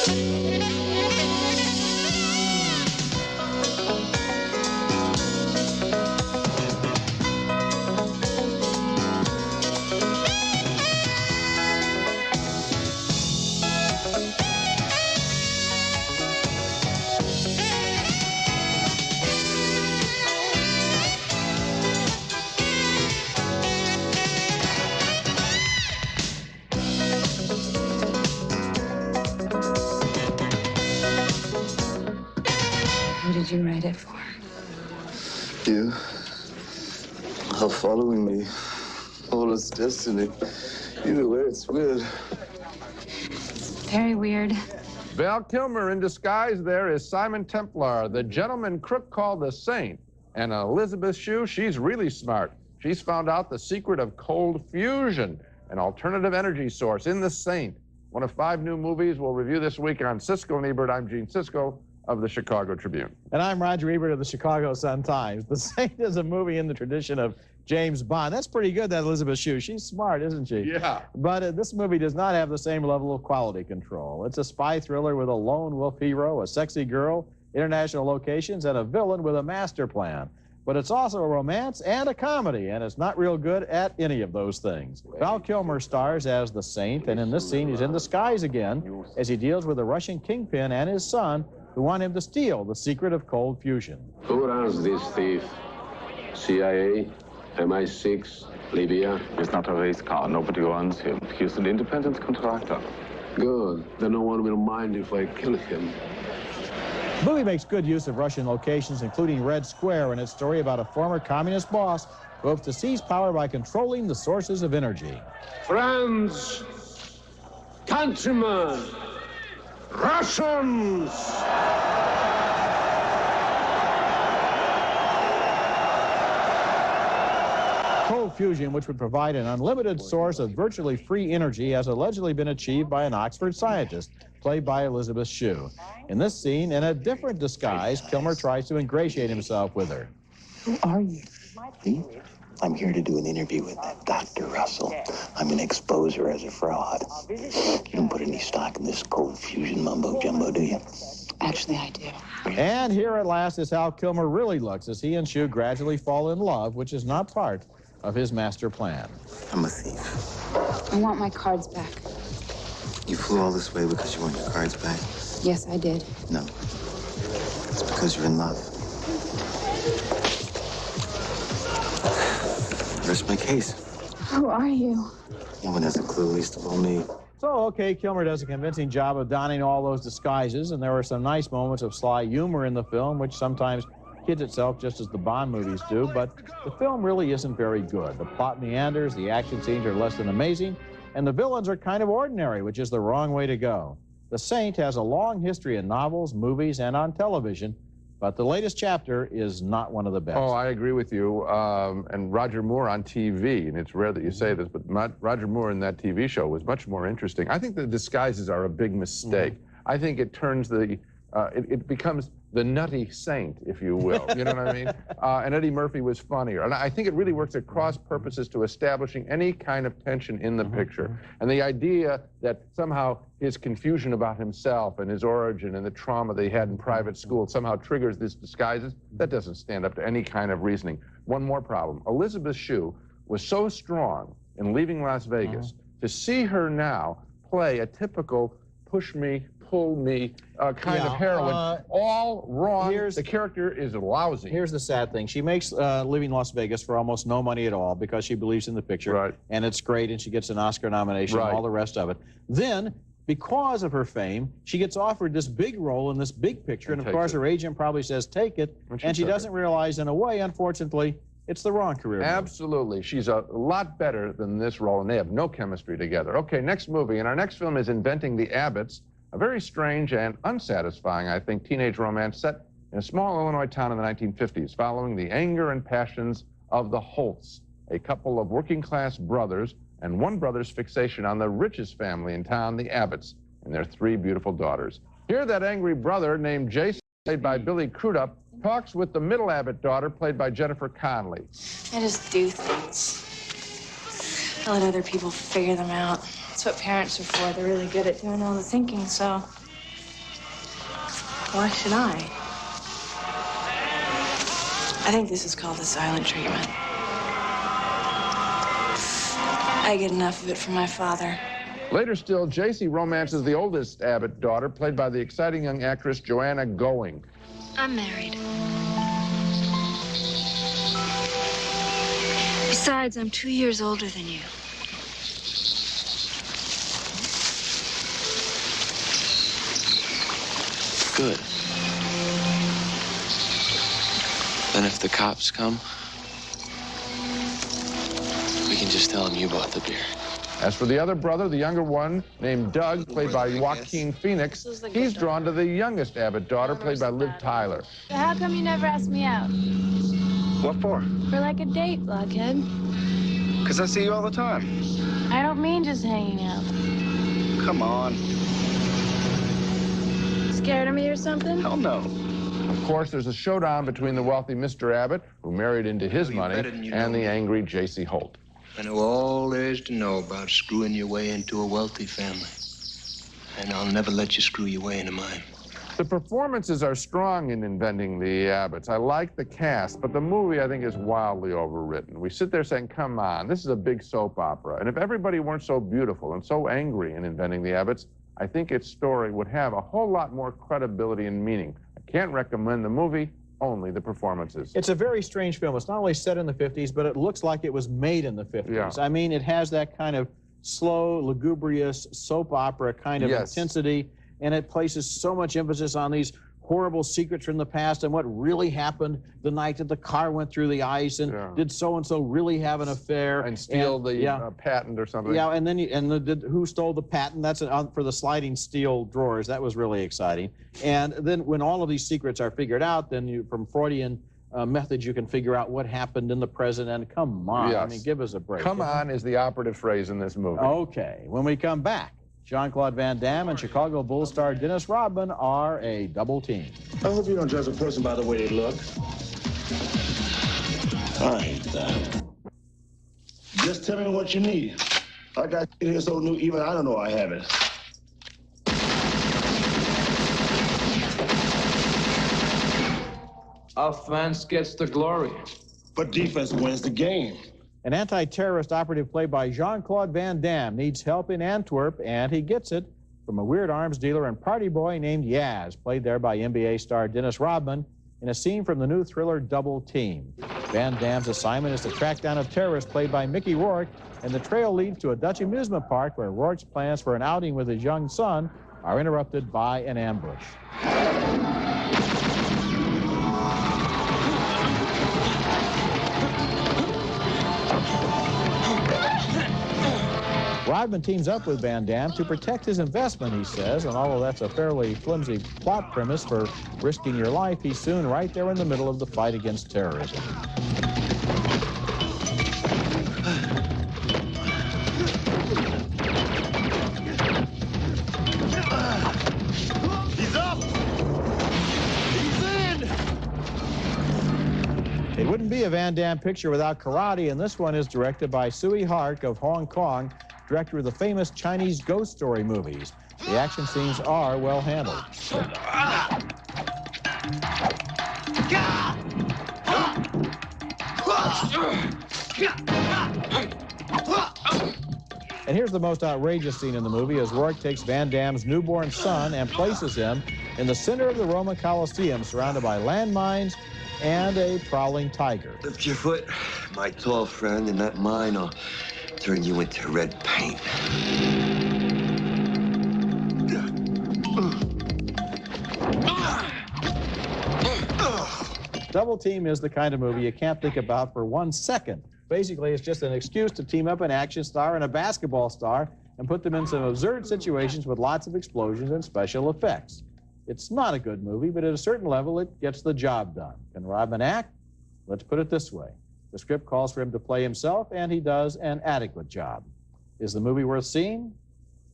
Who did you write it for? You are following me. All is destiny. Either way, it's weird. Very weird. Val Kilmer in disguise there is Simon Templar, the gentleman crook called the Saint. And Elizabeth Shue, she's really smart. She's found out the secret of cold fusion, an alternative energy source in the Saint. One of 5 new movies we'll review this week on Siskel and Ebert. I'm Gene Siskel of the Chicago Tribune. And I'm Roger Ebert of the Chicago Sun-Times. The Saint is a movie in the tradition of James Bond. That's pretty good, that Elizabeth Shue. She's smart, isn't she? Yeah. But this movie does not have the same level of quality control. It's a spy thriller with a lone wolf hero, a sexy girl, international locations, and a villain with a master plan. But it's also a romance and a comedy, and it's not real good at any of those things. Val Kilmer stars as the Saint, and in this scene he's in disguise again as he deals with a Russian kingpin and his son who want him to steal the secret of cold fusion. Who runs this thief? CIA? MI6? Libya? He's not a race car. Nobody runs him. He's an independent contractor. Good. Then no one will mind if I kill him. The movie makes good use of Russian locations, including Red Square, and its story about a former communist boss who hopes to seize power by controlling the sources of energy. Friends, countrymen, Russians! Cold fusion, which would provide an unlimited source of virtually free energy, has allegedly been achieved by an Oxford scientist, played by Elizabeth Shue. In this scene, in a different disguise, Kilmer tries to ingratiate himself with her. Who are you? Me? I'm here to do an interview with that Dr. Russell. I'm going to expose her as a fraud. You don't put any stock in this cold fusion mumbo-jumbo, do you? Actually, I do. And here at last is how Kilmer really looks as he and Shue gradually fall in love, which is not part of his master plan. I'm a thief. I want my cards back. You flew all this way because you want your cards back? Yes, I did. No. It's because you're in love. Rest my case. Who are you? No one has a clue, least of all me. So, okay, Kilmer does a convincing job of donning all those disguises, and there were some nice moments of sly humor in the film, which sometimes kids itself just as the Bond movies do, but the film really isn't very good. The plot meanders, the action scenes are less than amazing, and the villains are kind of ordinary, which is the wrong way to go. The Saint has a long history in novels, movies, and on television, but the latest chapter is not one of the best. Oh, I agree with you. And Roger Moore on TV, and it's rare that you say this, but Roger Moore in that TV show was much more interesting. I think the disguises are a big mistake. I think it turns the, it becomes the nutty Saint, if you will. You know what I mean? And Eddie Murphy was funnier. And I think it really works at cross purposes to establishing any kind of tension in the picture. And the idea that somehow his confusion about himself and his origin and the trauma that he had in private school somehow triggers these disguises, that doesn't stand up to any kind of reasoning. One more problem. Elizabeth Shue was so strong in Leaving Las Vegas. To see her now play a typical push me, pull me kind of heroine, all wrong. The character is lousy. Here's the sad thing. She makes Leaving Las Vegas for almost no money at all because she believes in the picture, and it's great, and she gets an Oscar nomination and all the rest of it. Then, because of her fame, she gets offered this big role in this big picture, and of course her agent probably says, take it, and she doesn't realize, in a way, unfortunately, it's the wrong career move. Absolutely. She's a lot better than this role, and they have no chemistry together. Okay, next movie, and our next film is Inventing the Abbotts, a very strange and unsatisfying, I think, teenage romance set in a small Illinois town in the 1950s, following the anger and passions of the Holts, a couple of working-class brothers, and one brother's fixation on the richest family in town, the Abbotts, and their 3 beautiful daughters. Here, that angry brother named Jason, played by Billy Crudup, talks with the middle Abbott daughter, played by Jennifer Connelly. I just do things. I let other people figure them out. That's what parents are for. They're really good at doing all the thinking, so Why should I? I think this is called the silent treatment. I get enough of it from my father. Later still, J.C. romances the oldest Abbott daughter, played by the exciting young actress Joanna Going. I'm married. Besides, I'm 2 years older than you. Good. Then if the cops come, we can just tell them you bought the beer. As for the other brother, the younger one, named Doug, played by Joaquin Phoenix, he's drawn to the youngest Abbott daughter, played by Liv Tyler. How come you never asked me out? What for? For like a date, blockhead. Because I see you all the time. I don't mean just hanging out. Come on. Scared of me or something? Hell no. Of course, there's a showdown between the wealthy Mr. Abbott, who married into his money, and the angry J.C. Holt. I know all there is to know about screwing your way into a wealthy family. And I'll never let you screw your way into mine. The performances are strong in Inventing the Abbotts. I like the cast, but the movie, I think, is wildly overwritten. We sit there saying, come on, this is a big soap opera. And if everybody weren't so beautiful and so angry in Inventing the Abbotts, I think its story would have a whole lot more credibility and meaning. I can't recommend the movie, only the performances. It's a very strange film. It's not only set in the 50s, but it looks like it was made in the 50s. Yeah. I mean, it has that kind of slow, lugubrious soap opera kind of intensity, and it places so much emphasis on these horrible secrets from the past and what really happened the night that the car went through the ice, and did so-and-so really have an affair? And steal the patent or something. Yeah, and then who stole the patent? That's for the sliding steel drawers. That was really exciting. And then when all of these secrets are figured out, then from Freudian methods, you can figure out what happened in the present. And come on, I mean, give us a break. Come on is the operative phrase in this movie. Okay, when we come back, Jean-Claude Van Damme and Chicago Bulls star Dennis Rodman are a double team. I hope you don't judge a person by the way they look. I hate that. Just tell me what you need. I got shit here so new, even I don't know I have it. Offense gets the glory. But defense wins the game. An anti-terrorist operative played by Jean-Claude Van Damme needs help in Antwerp, and he gets it from a weird arms dealer and party boy named Yaz, played there by NBA star Dennis Rodman, in a scene from the new thriller Double Team. Van Damme's assignment is to track down a terrorist played by Mickey Rourke, and the trail leads to a Dutch amusement park where Rourke's plans for an outing with his young son are interrupted by an ambush. Rodman teams up with Van Damme to protect his investment, he says, and although that's a fairly flimsy plot premise for risking your life, he's soon right there in the middle of the fight against terrorism. He's up! He's in! It wouldn't be a Van Damme picture without karate, and this one is directed by Sui Hark of Hong Kong, director of the famous Chinese ghost story movies. The action scenes are well handled. And here's the most outrageous scene in the movie as Rourke takes Van Damme's newborn son and places him in the center of the Roman Colosseum, surrounded by landmines and a prowling tiger. Lift your foot, my tall friend, and that mine will turn you into red paint. Double Team is the kind of movie you can't think about for 1 second. Basically, it's just an excuse to team up an action star and a basketball star and put them in some absurd situations with lots of explosions and special effects. It's not a good movie, but at a certain level, it gets the job done. Can Rodman act? Let's put it this way. The script calls for him to play himself, and he does an adequate job. Is the movie worth seeing?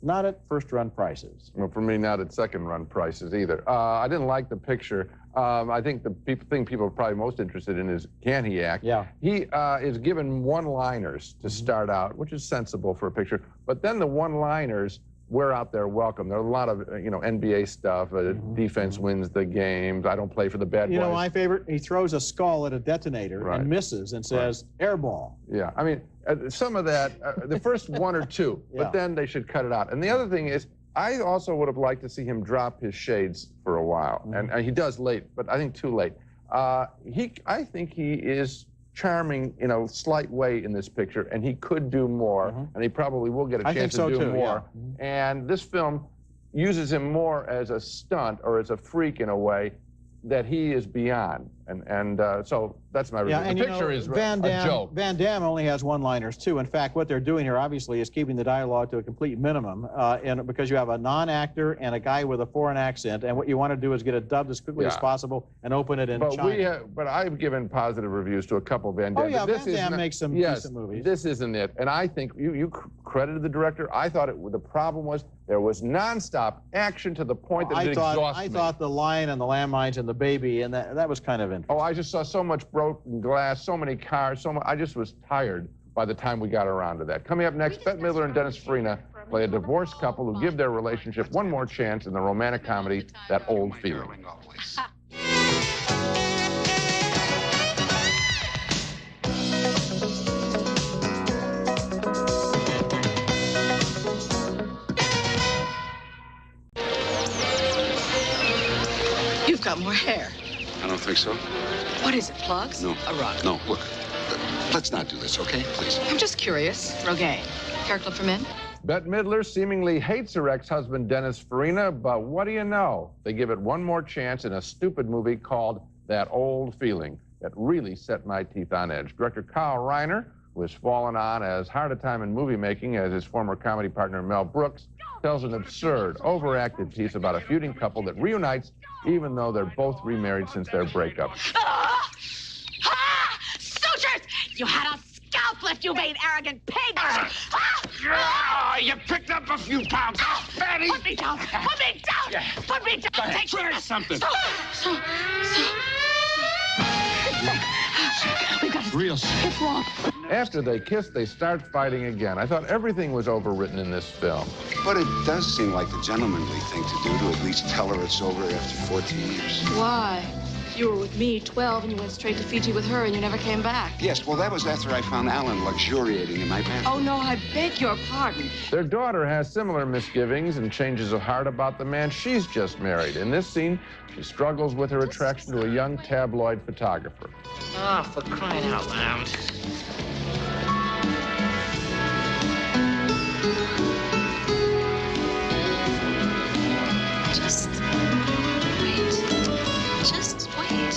Not at first-run prices. Well, for me, not at second-run prices either. I didn't like the picture. I think the thing people are probably most interested in is, can he act? Yeah. He is given one-liners to start out, which is sensible for a picture. But then the one-liners we're out there welcome. There are a lot of, you know, NBA stuff. Defense wins the games. I don't play for the bad boys. You know, my favorite, he throws a skull at a detonator and misses and says, air ball. Yeah, I mean, some of that, the first one or two, but then they should cut it out. And the other thing is, I also would have liked to see him drop his shades for a while. And he does late, but I think too late. I think he is charming in a slight way in this picture, and he could do more, and he probably will get a chance to do more. Yeah. And this film uses him more as a stunt or as a freak in a way that he is beyond. And so that's my review. Yeah, and the picture is a joke. Van Damme only has one-liners, too. In fact, what they're doing here, obviously, is keeping the dialogue to a complete minimum, and because you have a non-actor and a guy with a foreign accent, and what you want to do is get it dubbed as quickly as possible and open it in China. But I've given positive reviews to a couple of Van Damme. Oh, yeah, Van Damme makes some decent movies. This isn't it. And I think you credited the director. I thought the problem was there was nonstop action to the point that it exhausted me. I thought the lion and the landmines and the baby, and that was kind of interesting. Oh, I just saw so much broken glass, so many cars, I just was tired by the time we got around to that. Coming up next, Bette Midler and Dennis Farina play a divorced couple who give their relationship one more chance in the romantic comedy, That Old Feeling. You've got more hair. I don't think so. What is it, plugs? No. A rug? No, look. Let's not do this, okay? Please. I'm just curious. Rogaine. Hair clip for men? Bette Midler seemingly hates her ex-husband Dennis Farina, but what do you know? They give it one more chance in a stupid movie called That Old Feeling that really set my teeth on edge. Director Kyle Reiner, who has fallen on as hard a time in movie making as his former comedy partner Mel Brooks, tells an absurd, overacted piece about a feuding couple that reunites even though they're both remarried since their breakup. Sutures! You had a scalp lift, you vain, arrogant pig! You picked up a few pounds. Fatty! Put me down! Put me down! Yeah. Put me down! Go ahead. Try something. We've got real. It's wrong. After they kiss, they start fighting again. I thought everything was overwritten in this film. But it does seem like the gentlemanly thing to do to at least tell her it's over after 14 years. Why? You were with me, 12, and you went straight to Fiji with her, and you never came back. Yes, well, that was after I found Alan luxuriating in my bathroom. Oh, no, I beg your pardon. Their daughter has similar misgivings and changes of heart about the man she's just married. In this scene, she struggles with her attraction to a young tabloid photographer. Oh, for crying out loud. Just wait. Just wait.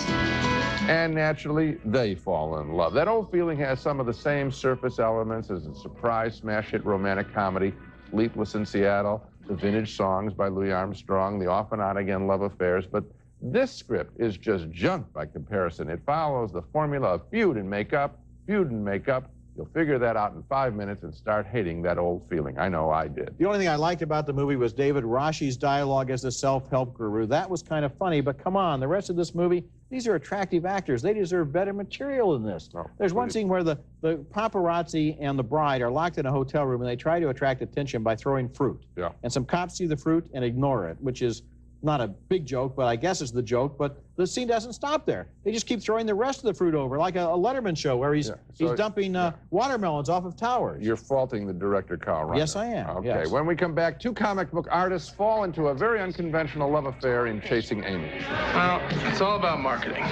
And naturally, they fall in love. That Old Feeling has some of the same surface elements as a surprise smash hit romantic comedy, Sleepless in Seattle, the vintage songs by Louis Armstrong, the off and on again love affairs, but this script is just junk by comparison. It follows the formula of feud and make up. You'll figure that out in 5 minutes and start hating That Old Feeling. I know I did. The only thing I liked about the movie was David Rashi's dialogue as the self-help guru. That was kind of funny, but come on, the rest of this movie, these are attractive actors. They deserve better material than this. Oh, There's one scene where the paparazzi and the bride are locked in a hotel room and they try to attract attention by throwing fruit. Yeah. And some cops see the fruit and ignore it, which is not a big joke, but I guess it's the joke, but the scene doesn't stop there. They just keep throwing the rest of the fruit over, like a Letterman show where he's dumping watermelons off of towers. You're faulting the director, Kyle Reiner. Yes, I am. Okay, yes. When we come back, two comic book artists fall into a very unconventional love affair in Chasing Amy. Well, it's all about marketing.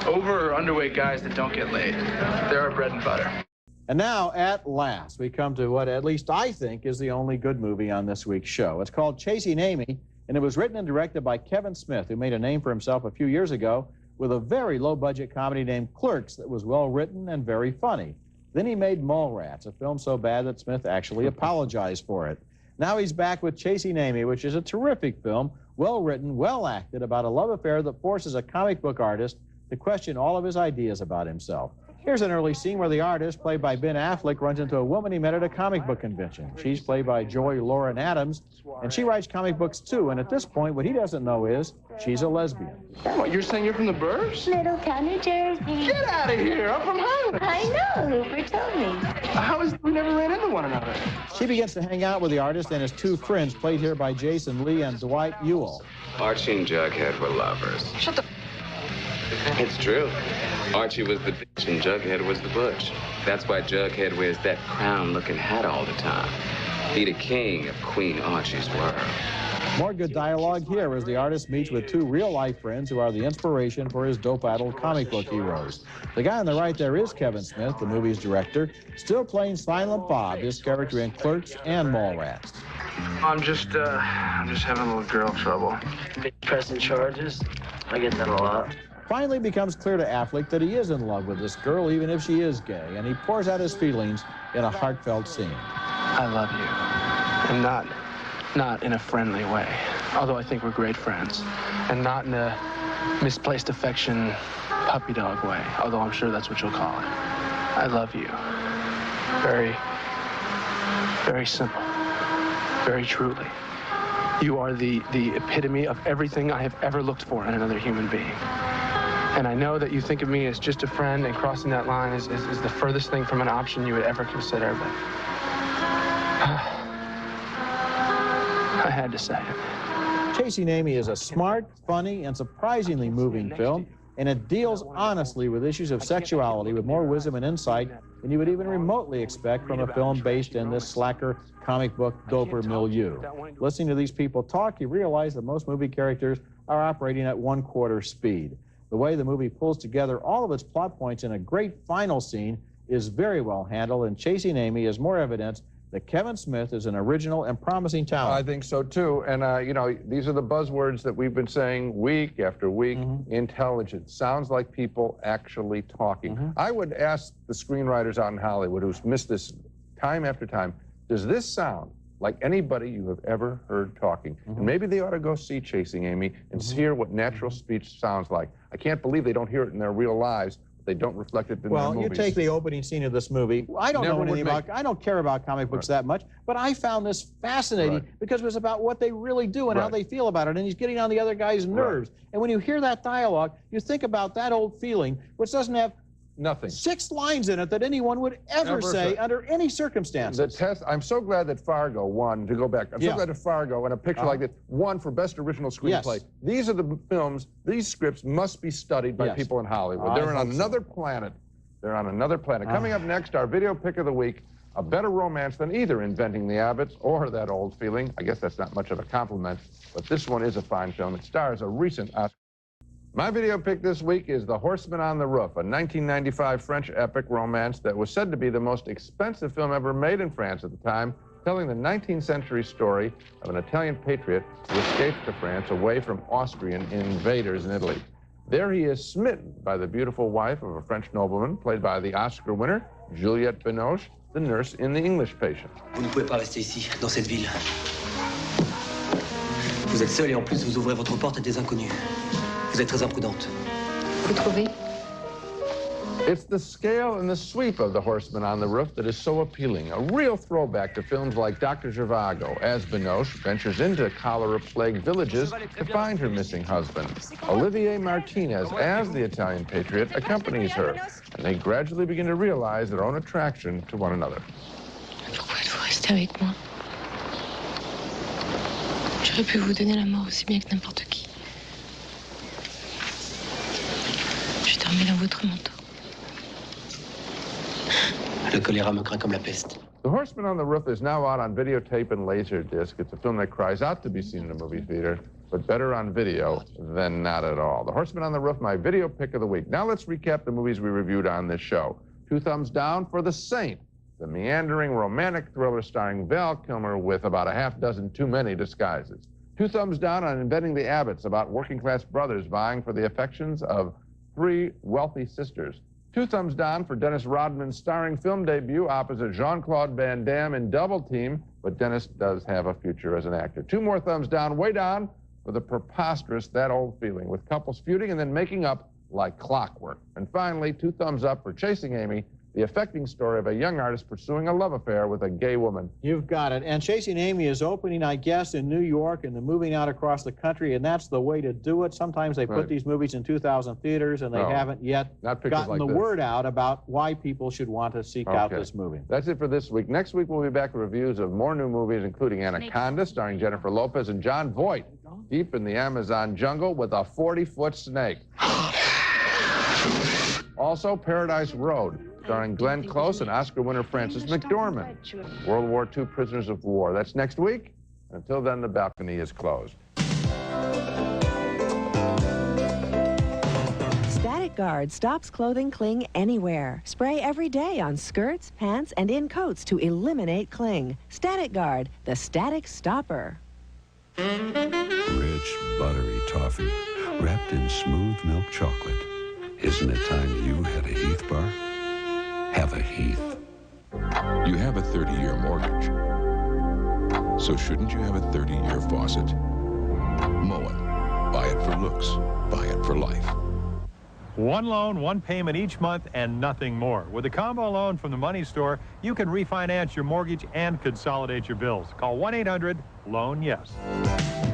Over or underweight guys that don't get laid. They're our bread and butter. And now, at last, we come to what at least I think is the only good movie on this week's show. It's called Chasing Amy, and it was written and directed by Kevin Smith, who made a name for himself a few years ago with a very low-budget comedy named Clerks that was well-written and very funny. Then he made Mallrats, a film so bad that Smith actually apologized for it. Now he's back with Chasing Amy, which is a terrific film, well-written, well-acted, about a love affair that forces a comic book artist to question all of his ideas about himself. Here's an early scene where the artist, played by Ben Affleck, runs into a woman he met at a comic book convention. She's played by Joy Lauren Adams, and she writes comic books too. And at this point, what he doesn't know is she's a lesbian. What, you're saying you're from the burbs? Middletown, New Jersey. Get out of here! I'm from Highland. I know, Hooper told me. How is we never ran into one another? She begins to hang out with the artist and his two friends, played here by Jason Lee and Dwight Ewell. Archie and Jughead were lovers. Shut the... It's true. Archie was the bitch and Jughead was the butch. That's why Jughead wears that crown-looking hat all the time. Be the king of Queen Archie's world. More good dialogue here as the artist meets with two real-life friends who are the inspiration for his dope-addled comic book heroes. The guy on the right there is Kevin Smith, the movie's director, still playing Silent Bob, his character in Clerks and Mallrats. I'm just having a little girl trouble. Big pressing charges? I get that a lot. Finally becomes clear to Affleck that he is in love with this girl, even if she is gay, and he pours out his feelings in a heartfelt scene. I love you, and not in a friendly way, although I think we're great friends, and not in a misplaced affection, puppy dog way, although I'm sure that's what you'll call it. I love you. Very, very simple, very truly. You are the epitome of everything I have ever looked for in another human being. And I know that you think of me as just a friend, and crossing that line is the furthest thing from an option you would ever consider, but I had to say it. Chasing Amy is a smart, funny, and surprisingly moving film, and it deals honestly with issues of sexuality with more wisdom and insight than you would even remotely expect from a film based in this slacker comic book doper milieu. Listening to these people talk, you realize that most movie characters are operating at 1/4 speed. The way the movie pulls together all of its plot points in a great final scene is very well handled, and Chasing Amy is more evidence that Kevin Smith is an original and promising talent. I think so too, and you know, these are the buzzwords that we've been saying week after week. Intelligent, sounds like people actually talking. I would ask the screenwriters out in Hollywood who's missed this time after time, does this sound like anybody you have ever heard talking? And maybe they ought to go see Chasing Amy and hear what natural speech sounds like. I can't believe they don't hear it in their real lives. They don't reflect it in their movies. Well, you take the opening scene of this movie. I don't know anything about, I don't care about comic books that much, but I found this fascinating because it was about what they really do and how they feel about it, and he's getting on the other guy's nerves. And when you hear that dialogue, you think about that old feeling, which doesn't have nothing. 6 lines in it that anyone would ever say under any circumstances. The test, I'm so glad that Fargo won, to go back, I'm so glad that Fargo, and a picture like this, won for Best Original Screenplay. These are the films, these scripts must be studied by people in Hollywood. They're on another planet. They're on another planet. Coming up next, our video pick of the week, a better romance than either Inventing the Abbotts or That Old Feeling. I guess that's not much of a compliment, but this one is a fine film. It stars a recent Oscar. My video pick this week is The Horseman on the Roof, a 1995 French epic romance that was said to be the most expensive film ever made in France at the time, telling the 19th century story of an Italian patriot who escapes to France away from Austrian invaders in Italy. There he is smitten by the beautiful wife of a French nobleman, played by the Oscar winner, Juliette Binoche, the nurse in The English Patient. Vous ne pouvez pas rester ici, dans cette ville. Vous êtes seule et en plus vous ouvrez votre porte à des inconnus. Vous êtes très imprudente. Vous trouvez? It's the scale and the sweep of The Horseman on the Roof that is so appealing. A real throwback to films like Dr. Zhivago, as Binoche ventures into cholera-plagued villages to find her missing husband. Olivier Martinez, as the Italian patriot, accompanies her, and they gradually begin to realize their own attraction to one another. Pourquoi êtes-vous resté avec moi? J'aurais pu vous donner la mort aussi bien que n'importe qui. Je dormais dans votre manteau. Le choléra me craint comme la peste. The Horseman on the Roof is now out on videotape and Laserdisc. It's a film that cries out to be seen in a movie theater, but better on video than not at all. The Horseman on the Roof, my video pick of the week. Now let's recap the movies we reviewed on this show. 2 thumbs down for The Saint, the meandering romantic thriller starring Val Kilmer with about a half dozen too many disguises. 2 thumbs down on Inventing the Abbotts, about working-class brothers vying for the affections of 3 wealthy sisters. 2 thumbs down for Dennis Rodman's starring film debut opposite Jean-Claude Van Damme in Double Team, but Dennis does have a future as an actor. 2 more thumbs down, way down, for the preposterous That Old Feeling, with couples feuding and then making up like clockwork. And finally, 2 thumbs up for Chasing Amy, the affecting story of a young artist pursuing a love affair with a gay woman. You've got it. And Chasing Amy is opening, I guess, in New York, and they're moving out across the country, and that's the way to do it. Sometimes they put these movies in 2,000 theaters, and they haven't yet gotten the word out about why people should want to seek out this movie. That's it for this week. Next week, we'll be back with reviews of more new movies, including Anaconda, starring Jennifer Lopez and John Voight, deep in the Amazon jungle with a 40-foot snake. Also, Paradise Road, starring Glenn Close and Oscar winner Frances McDormand. World War II Prisoners of War. That's next week. Until then, the balcony is closed. Static Guard stops clothing cling anywhere. Spray every day on skirts, pants, and in coats to eliminate cling. Static Guard, the static stopper. Rich, buttery toffee, wrapped in smooth milk chocolate. Isn't it time you had a Heath bar? Have a Heath. You have a 30-year mortgage. So shouldn't you have a 30-year faucet? Moen. Buy it for looks. Buy it for life. One loan, one payment each month, and nothing more. With a combo loan from the Money Store, you can refinance your mortgage and consolidate your bills. Call 1-800-LOAN-YES.